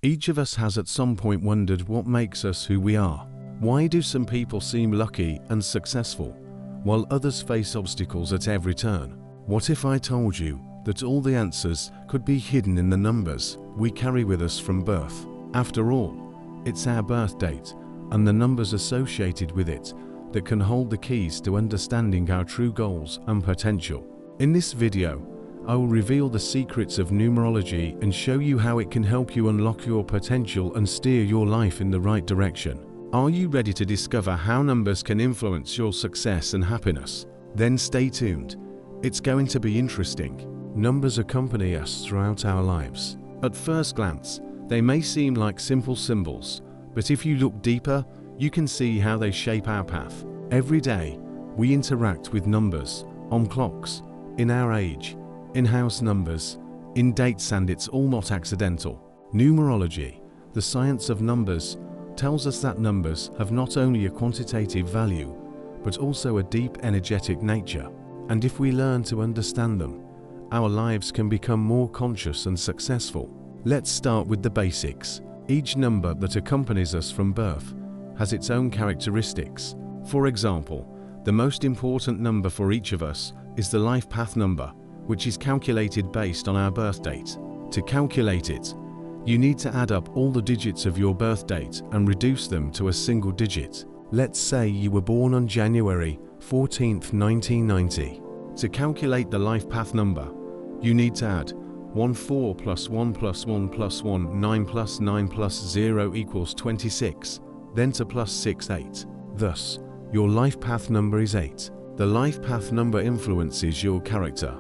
Each of us has at some point wondered what makes us who we are. Why do some people seem lucky and successful, while others face obstacles at every turn? What if I told you that all the answers could be hidden in the numbers we carry with us from birth? After all, it's our birth date and the numbers associated with it that can hold the keys to understanding our true goals and potential. In this video, I will reveal the secrets of numerology and show you how it can help you unlock your potential and steer your life in the right direction. Are you ready to discover how numbers can influence your success and happiness? Then stay tuned. It's going to be interesting. Numbers accompany us throughout our lives. At first glance, they may seem like simple symbols, but if you look deeper, you can see how they shape our path. Every day, we interact with numbers, on clocks, in our age, in house numbers, in dates, and it's all not accidental. Numerology, the science of numbers, tells us that numbers have not only a quantitative value, but also a deep energetic nature. And if we learn to understand them, our lives can become more conscious and successful. Let's start with the basics. Each number that accompanies us from birth has its own characteristics. For example, the most important number for each of us is the life path number, which is calculated based on our birth date. To calculate it, you need to add up all the digits of your birth date and reduce them to a single digit. Let's say you were born on January 14th, 1990. To calculate the life path number, you need to add 14 plus 1 plus 1 plus 1, 9 plus 9 plus 0 equals 26, then to plus 6, 8. Thus, your life path number is 8. The life path number influences your character,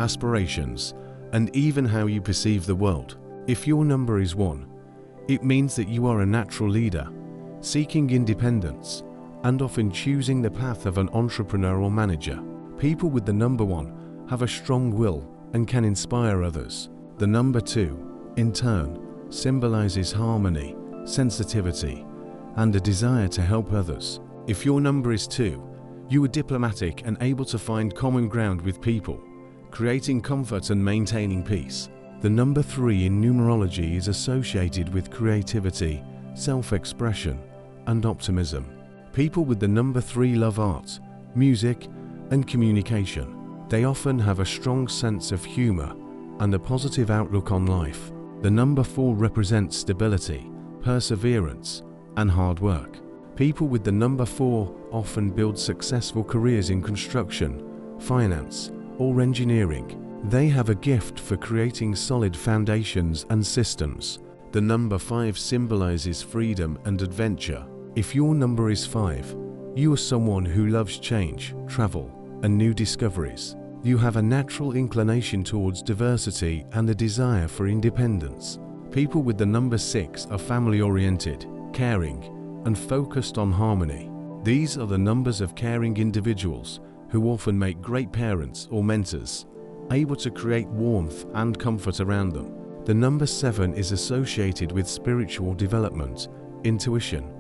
aspirations, and even how you perceive the world. If your number is 1, it means that you are a natural leader, seeking independence, and often choosing the path of an entrepreneur or manager. People with the number 1 have a strong will and can inspire others. The number 2, in turn, symbolizes harmony, sensitivity, and a desire to help others. If your number is 2, you are diplomatic and able to find common ground with people, creating comfort and maintaining peace. The number 3 in numerology is associated with creativity, self-expression, and optimism. People with the number 3 love art, music, and communication. They often have a strong sense of humor and a positive outlook on life. The number 4 represents stability, perseverance, and hard work. People with the number 4 often build successful careers in construction, finance, or engineering. They have a gift for creating solid foundations and systems. The number 5 symbolizes freedom and adventure. If your number is 5, you are someone who loves change, travel, and new discoveries. You have a natural inclination towards diversity and a desire for independence. People with the number 6 are family-oriented, caring, and focused on harmony. These are the numbers of caring individuals who often make great parents or mentors, able to create warmth and comfort around them. The number 7 is associated with spiritual development, intuition,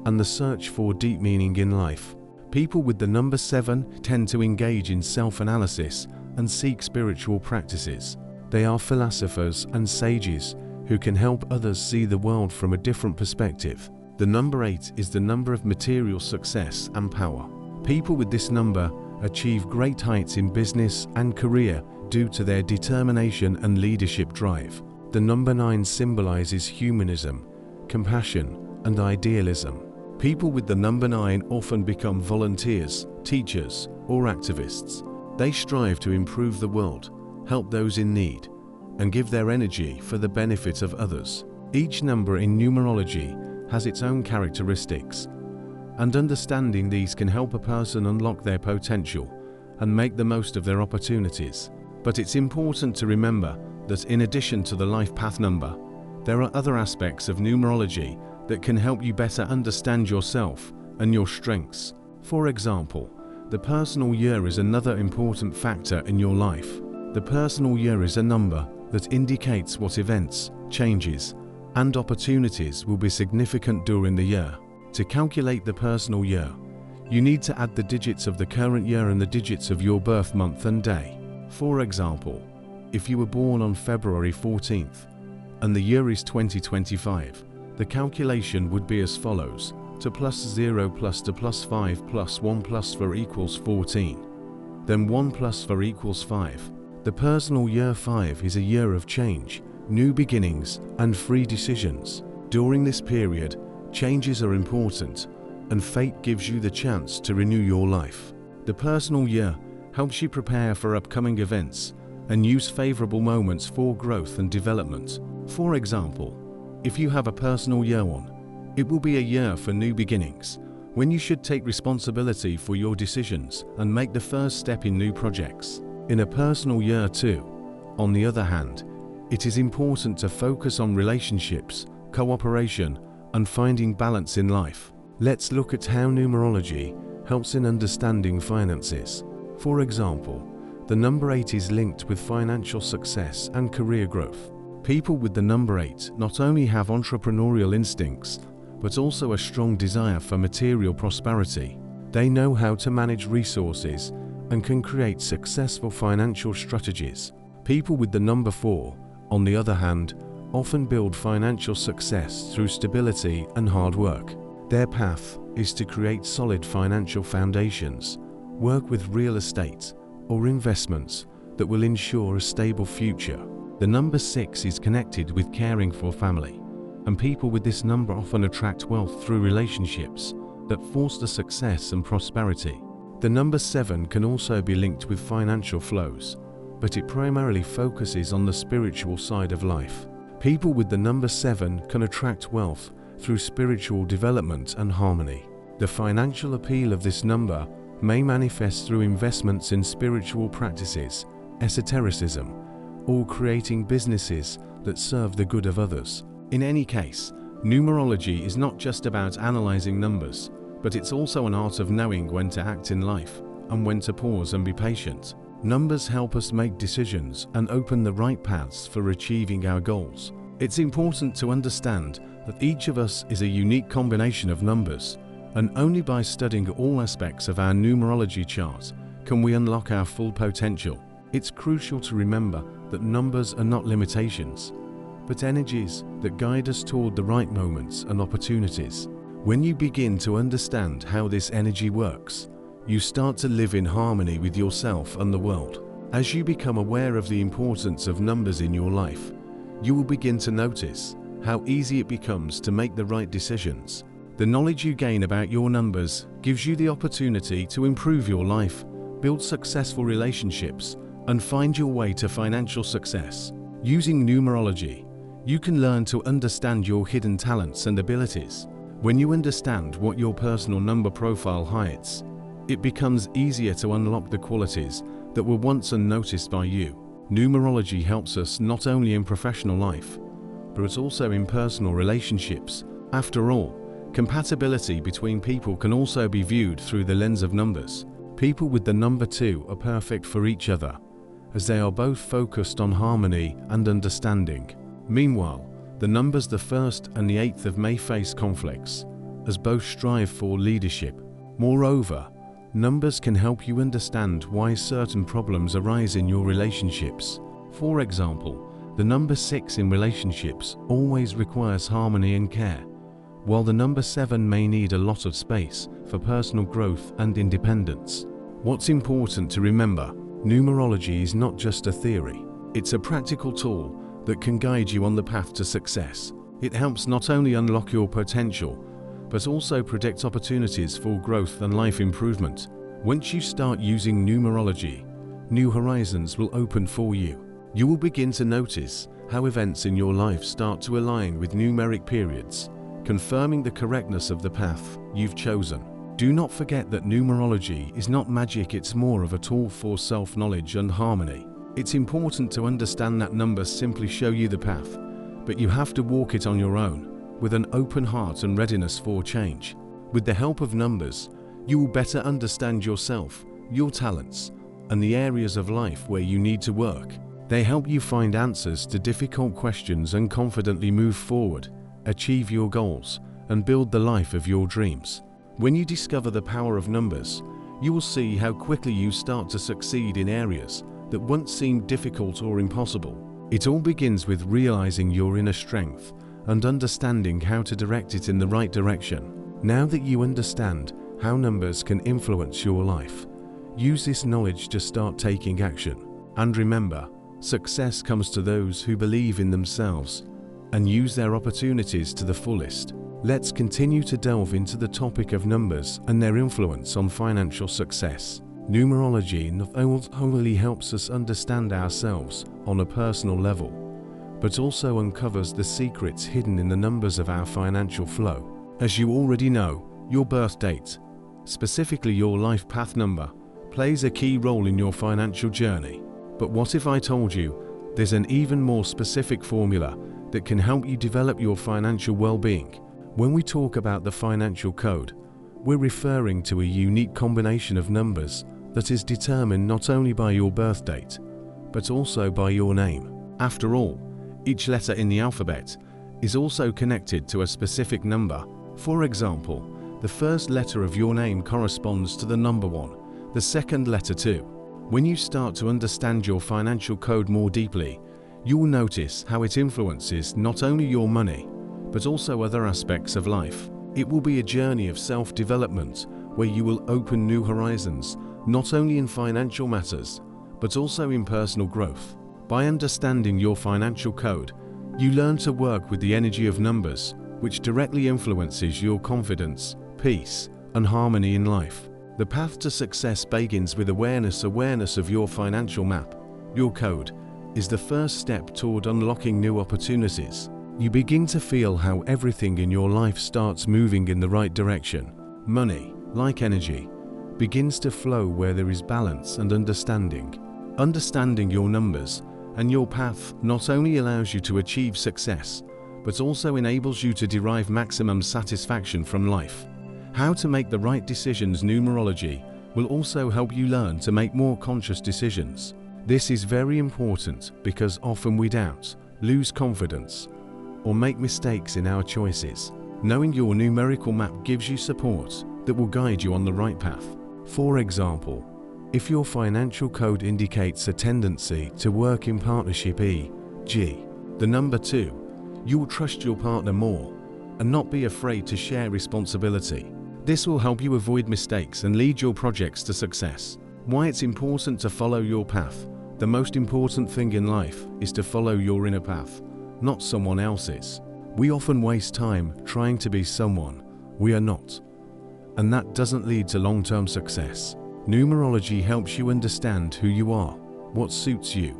and the search for deep meaning in life. People with the number 7 tend to engage in self-analysis and seek spiritual practices. They are philosophers and sages who can help others see the world from a different perspective. The number 8 is the number of material success and power. People with this number achieve great heights in business and career due to their determination and leadership drive. The number 9 symbolizes humanism, compassion, and idealism. People with the number 9 often become volunteers, teachers, or activists. They strive to improve the world, help those in need, and give their energy for the benefit of others. Each number in numerology has its own characteristics, and understanding these can help a person unlock their potential and make the most of their opportunities. But it's important to remember that in addition to the life path number, there are other aspects of numerology that can help you better understand yourself and your strengths. For example, the personal year is another important factor in your life. The personal year is a number that indicates what events, changes, and opportunities will be significant during the year. To calculate the personal year, you need to add the digits of the current year and the digits of your birth month and day. For example, if you were born on February 14th and the year is 2025, the calculation would be as follows: to +0 plus to +5 plus 1 plus 4 equals 14. Then 1 plus 4 equals 5. The personal year 5 is a year of change, new beginnings, and free decisions. During this period, changes are important, and fate gives you the chance to renew your life. The personal year helps you prepare for upcoming events and use favorable moments for growth and development. For example, if you have a personal year 1, it will be a year for new beginnings, when you should take responsibility for your decisions and make the first step in new projects. In a personal year 2, on the other hand, it is important to focus on relationships, cooperation, and finding balance in life. Let's look at how numerology helps in understanding finances. For example, the number 8 is linked with financial success and career growth. People with the number 8 not only have entrepreneurial instincts, but also a strong desire for material prosperity. They know how to manage resources and can create successful financial strategies. People with the number 4, on the other hand, often build financial success through stability and hard work. Their path is to create solid financial foundations, work with real estate or investments that will ensure a stable future. The number 6 is connected with caring for family, and people with this number often attract wealth through relationships that foster success and prosperity. The number 7 can also be linked with financial flows, but it primarily focuses on the spiritual side of life. People with the number 7 can attract wealth through spiritual development and harmony. The financial appeal of this number may manifest through investments in spiritual practices, esotericism, or creating businesses that serve the good of others. In any case, numerology is not just about analyzing numbers, but it's also an art of knowing when to act in life and when to pause and be patient. Numbers help us make decisions and open the right paths for achieving our goals. It's important to understand that each of us is a unique combination of numbers, and only by studying all aspects of our numerology chart can we unlock our full potential. It's crucial to remember that numbers are not limitations, but energies that guide us toward the right moments and opportunities. When you begin to understand how this energy works, you start to live in harmony with yourself and the world. As you become aware of the importance of numbers in your life, you will begin to notice how easy it becomes to make the right decisions. The knowledge you gain about your numbers gives you the opportunity to improve your life, build successful relationships, and find your way to financial success. Using numerology, you can learn to understand your hidden talents and abilities. When you understand what your personal number profile hides, it becomes easier to unlock the qualities that were once unnoticed by you. Numerology helps us not only in professional life, but also in personal relationships. After all, compatibility between people can also be viewed through the lens of numbers. People with the number 2 are perfect for each other, as they are both focused on harmony and understanding. Meanwhile, the numbers the 1st and the 8th may face conflicts, as both strive for leadership. Moreover, numbers can help you understand why certain problems arise in your relationships. For example, the number 6 in relationships always requires harmony and care, while the number 7 may need a lot of space for personal growth and independence. What's important to remember, numerology is not just a theory. It's a practical tool that can guide you on the path to success. It helps not only unlock your potential, but also predict opportunities for growth and life improvement. Once you start using numerology, new horizons will open for you. You will begin to notice how events in your life start to align with numeric periods, confirming the correctness of the path you've chosen. Do not forget that numerology is not magic, it's more of a tool for self-knowledge and harmony. It's important to understand that numbers simply show you the path, but you have to walk it on your own, with an open heart and readiness for change. With the help of numbers, you will better understand yourself, your talents, and the areas of life where you need to work. They help you find answers to difficult questions and confidently move forward, achieve your goals, and build the life of your dreams. When you discover the power of numbers, you will see how quickly you start to succeed in areas that once seemed difficult or impossible. It all begins with realizing your inner strength and understanding how to direct it in the right direction. Now that you understand how numbers can influence your life, use this knowledge to start taking action. And remember, success comes to those who believe in themselves and use their opportunities to the fullest. Let's continue to delve into the topic of numbers and their influence on financial success. Numerology not only helps us understand ourselves on a personal level, but also uncovers the secrets hidden in the numbers of our financial flow. As you already know, your birth date, specifically your life path number, plays a key role in your financial journey. But what if I told you there's an even more specific formula that can help you develop your financial well-being? When we talk about the financial code, we're referring to a unique combination of numbers that is determined not only by your birth date, but also by your name. After all, each letter in the alphabet is also connected to a specific number. For example, the first letter of your name corresponds to the number 1, the second letter 2. When you start to understand your financial code more deeply, you will notice how it influences not only your money, but also other aspects of life. It will be a journey of self-development where you will open new horizons, not only in financial matters, but also in personal growth. By understanding your financial code, you learn to work with the energy of numbers, which directly influences your confidence, peace, and harmony in life. The path to success begins with awareness of your financial map. Your code is the first step toward unlocking new opportunities. You begin to feel how everything in your life starts moving in the right direction. Money, like energy, begins to flow where there is balance and understanding. Understanding your numbers and your path not only allows you to achieve success, but also enables you to derive maximum satisfaction from life. How to make the right decisions. Numerology will also help you learn to make more conscious decisions. This is very important because often we doubt, lose confidence, or make mistakes in our choices. Knowing your numerical map gives you support that will guide you on the right path. For example, if your financial code indicates a tendency to work in partnership e.g., the number 2, you will trust your partner more and not be afraid to share responsibility. This will help you avoid mistakes and lead your projects to success. Why it's important to follow your path. The most important thing in life is to follow your inner path, not someone else's. We often waste time trying to be someone we are not, and that doesn't lead to long-term success. Numerology helps you understand who you are, what suits you,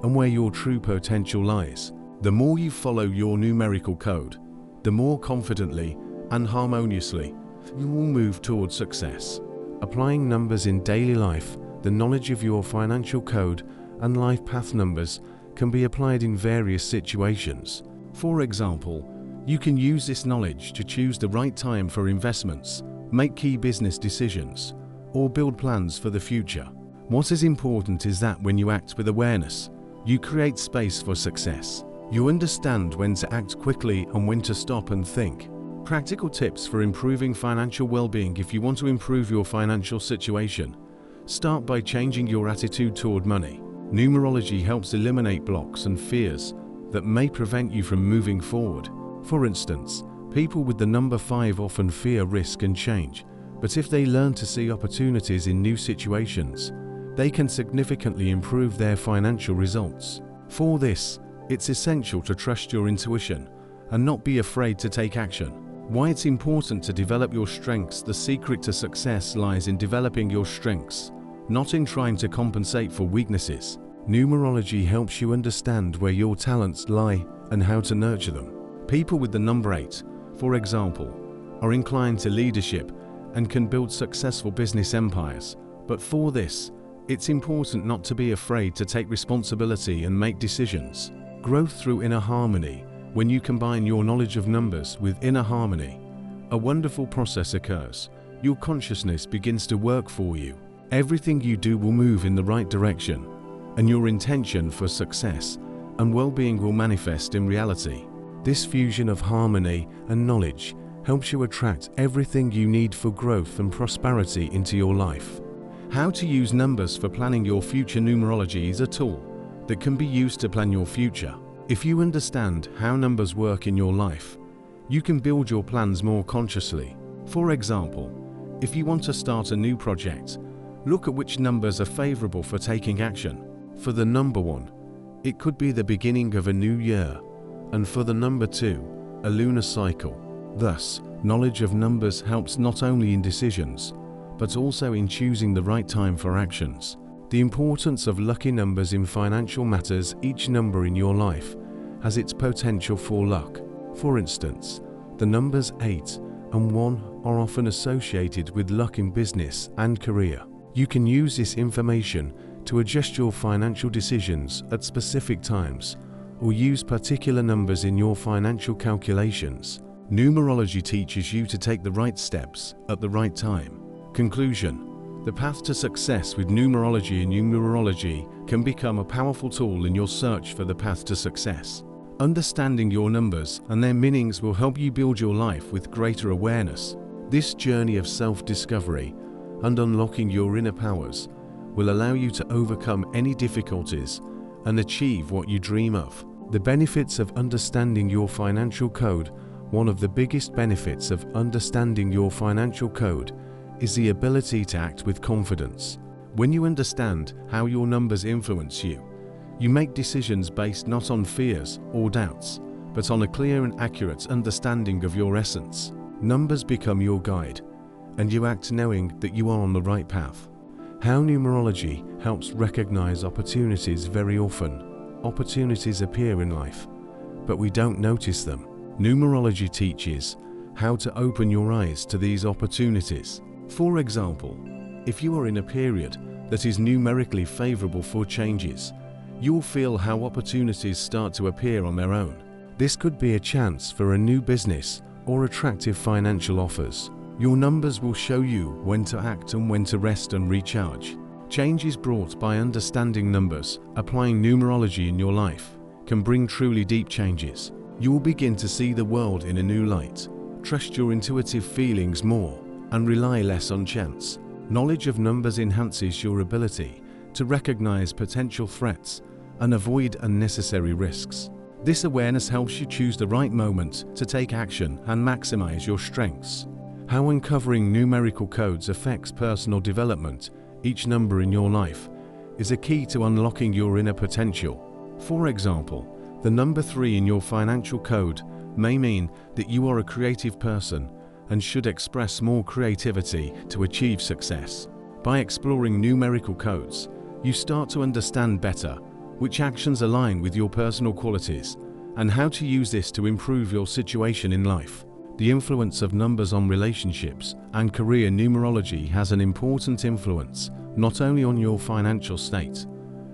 and where your true potential lies. The more you follow your numerical code, the more confidently and harmoniously you will move towards success. Applying numbers in daily life. The knowledge of your financial code and life path numbers can be applied in various situations. For example, you can use this knowledge to choose the right time for investments, make key business decisions, or build plans for the future. What is important is that when you act with awareness, you create space for success. You understand when to act quickly and when to stop and think. Practical tips for improving financial well-being. If you want to improve your financial situation, start by changing your attitude toward money. Numerology helps eliminate blocks and fears that may prevent you from moving forward. For instance, people with the number 5 often fear risk and change, but if they learn to see opportunities in new situations, they can significantly improve their financial results. For this, it's essential to trust your intuition and not be afraid to take action. Why it's important to develop your strengths. The secret to success lies in developing your strengths, not in trying to compensate for weaknesses. Numerology helps you understand where your talents lie and how to nurture them. People with the number 8, for example, are inclined to leadership and can build successful business empires. But for this, it's important not to be afraid to take responsibility and make decisions. Growth through inner harmony. When you combine your knowledge of numbers with inner harmony, a wonderful process occurs. Your consciousness begins to work for you. Everything you do will move in the right direction, and your intention for success and well-being will manifest in reality. This fusion of harmony and knowledge helps you attract everything you need for growth and prosperity into your life. How to use numbers for planning your future. Numerology is a tool that can be used to plan your future. If you understand how numbers work in your life, you can build your plans more consciously. For example, if you want to start a new project, look at which numbers are favorable for taking action. For the number 1, it could be the beginning of a new year, and for the number 2, a lunar cycle. Thus, knowledge of numbers helps not only in decisions, but also in choosing the right time for actions. The importance of lucky numbers in financial matters. Each number in your life has its potential for luck. For instance, the numbers 8 and 1 are often associated with luck in business and career. You can use this information to adjust your financial decisions at specific times, or use particular numbers in your financial calculations. Numerology teaches you to take the right steps at the right time. Conclusion: the path to success with numerology. And numerology can become a powerful tool in your search for the path to success. Understanding your numbers and their meanings will help you build your life with greater awareness. This journey of self-discovery and unlocking your inner powers will allow you to overcome any difficulties and achieve what you dream of. The benefits of understanding your financial code. One of the biggest benefits of understanding your financial code is the ability to act with confidence. When you understand how your numbers influence you, you make decisions based not on fears or doubts, but on a clear and accurate understanding of your essence. Numbers become your guide, and you act knowing that you are on the right path. How numerology helps recognize opportunities. Very often, opportunities appear in life, but we don't notice them. Numerology teaches how to open your eyes to these opportunities. For example, if you are in a period that is numerically favorable for changes, you will feel how opportunities start to appear on their own. This could be a chance for a new business or attractive financial offers. Your numbers will show you when to act and when to rest and recharge. Change is brought by understanding numbers. Applying numerology in your life can bring truly deep changes. You will begin to see the world in a new light, trust your intuitive feelings more, and rely less on chance. Knowledge of numbers enhances your ability to recognize potential threats and avoid unnecessary risks. This awareness helps you choose the right moment to take action and maximize your strengths. How uncovering numerical codes affects personal development. Each number in your life is a key to unlocking your inner potential. For example, the number 3 in your financial code may mean that you are a creative person and should express more creativity to achieve success. By exploring numerical codes, you start to understand better which actions align with your personal qualities and how to use this to improve your situation in life. The influence of numbers on relationships and career. Numerology has an important influence not only on your financial state,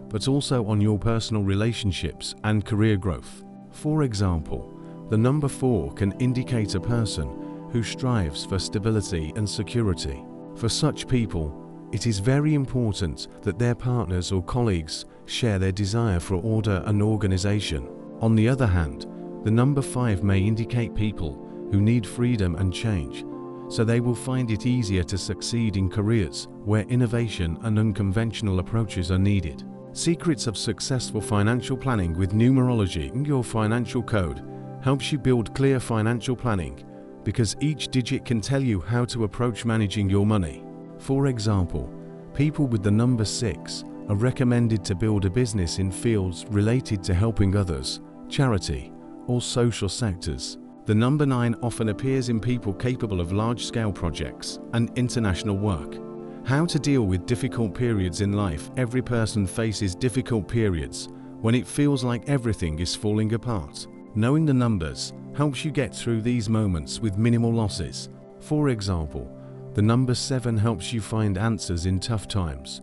but also on your personal relationships and career growth. For example, the number 4 can indicate a person who strives for stability and security. For such people, it is very important that their partners or colleagues share their desire for order and organization. On the other hand, the number 5 may indicate people who need freedom and change, so they will find it easier to succeed in careers where innovation and unconventional approaches are needed. Secrets of successful financial planning with numerology. Your financial code helps you build clear financial planning because each digit can tell you how to approach managing your money. For example, people with the number 6 are recommended to build a business in fields related to helping others, charity, or social sectors. The number 9 often appears in people capable of large-scale projects and international work. How to deal with difficult periods in life. Every person faces difficult periods when it feels like everything is falling apart. Knowing the numbers helps you get through these moments with minimal losses. For example, the number 7 helps you find answers in tough times,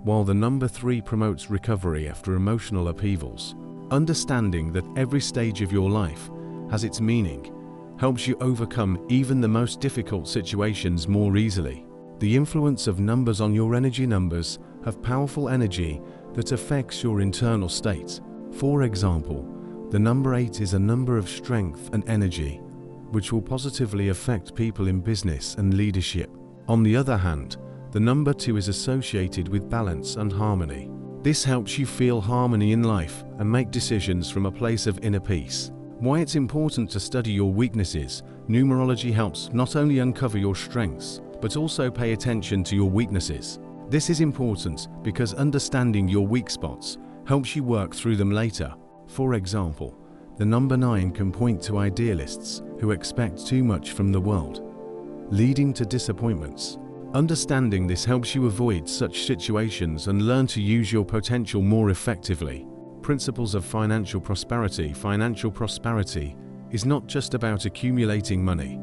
while the number 3 promotes recovery after emotional upheavals. Understanding that every stage of your life has its meaning helps you overcome even the most difficult situations more easily. The influence of numbers on your energy. Numbers have powerful energy that affects your internal state. For example, the number 8 is a number of strength and energy, which will positively affect people in business and leadership. On the other hand, the number 2 is associated with balance and harmony. This helps you feel harmony in life and make decisions from a place of inner peace. Why it's important to study your weaknesses. Numerology helps not only uncover your strengths, but also pay attention to your weaknesses. This is important because understanding your weak spots helps you work through them later. For example, the number 9 can point to idealists who expect too much from the world, leading to disappointments. Understanding this helps you avoid such situations and learn to use your potential more effectively. Principles of financial prosperity. Financial prosperity is not just about accumulating money,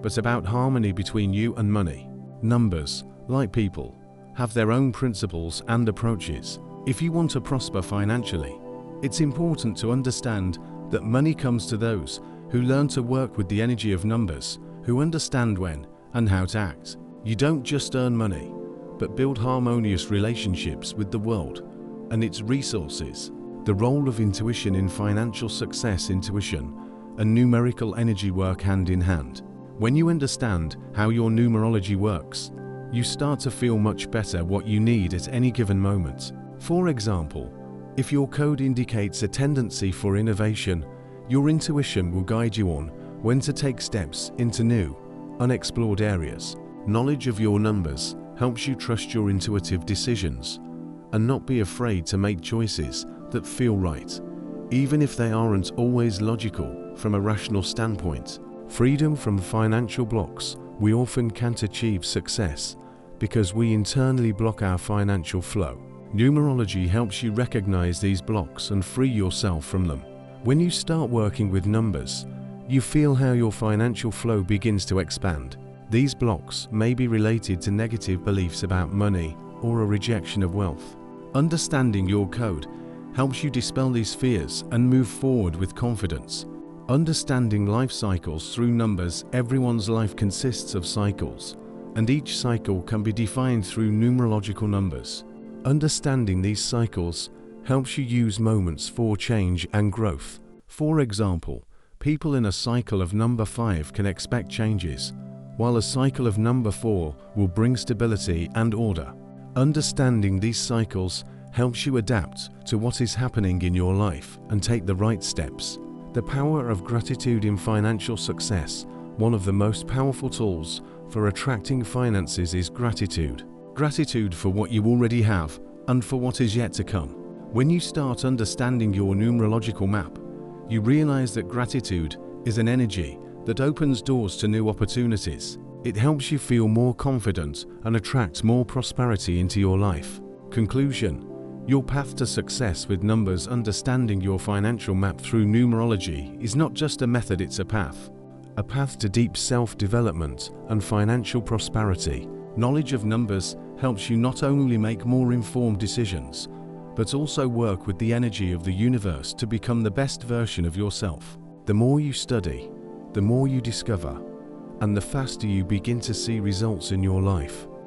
but about harmony between you and money. Numbers, like people, have their own principles and approaches. If you want to prosper financially, it's important to understand that money comes to those who learn to work with the energy of numbers, who understand when and how to act. You don't just earn money, but build harmonious relationships with the world and its resources. The role of intuition in financial success. Intuition and numerical energy work hand in hand. When you understand how your numerology works, you start to feel much better what you need at any given moment. For example, if your code indicates a tendency for innovation, your intuition will guide you on when to take steps into new, unexplored areas. Knowledge of your numbers helps you trust your intuitive decisions and not be afraid to make choices that feel right, even if they aren't always logical from a rational standpoint. Freedom from financial blocks. We often can't achieve success because we internally block our financial flow. Numerology helps you recognize these blocks and free yourself from them. When you start working with numbers, you feel how your financial flow begins to expand. These blocks may be related to negative beliefs about money or a rejection of wealth. Understanding your code helps you dispel these fears and move forward with confidence. Understanding life cycles through numbers. Everyone's life consists of cycles, and each cycle can be defined through numerological numbers. Understanding these cycles helps you use moments for change and growth. For example, people in a cycle of number 5 can expect changes, while a cycle of number 4 will bring stability and order. Understanding these cycles helps you adapt to what is happening in your life and take the right steps. The power of gratitude in financial success. One of the most powerful tools for attracting finances is gratitude. Gratitude for what you already have and for what is yet to come. When you start understanding your numerological map, you realize that gratitude is an energy that opens doors to new opportunities. It helps you feel more confident and attracts more prosperity into your life. Conclusion: your path to success with numbers. Understanding your financial map through numerology is not just a method, it's a path. A path to deep self-development and financial prosperity. Knowledge of numbers helps you not only make more informed decisions, but also work with the energy of the universe to become the best version of yourself. The more you study, the more you discover, and the faster you begin to see results in your life.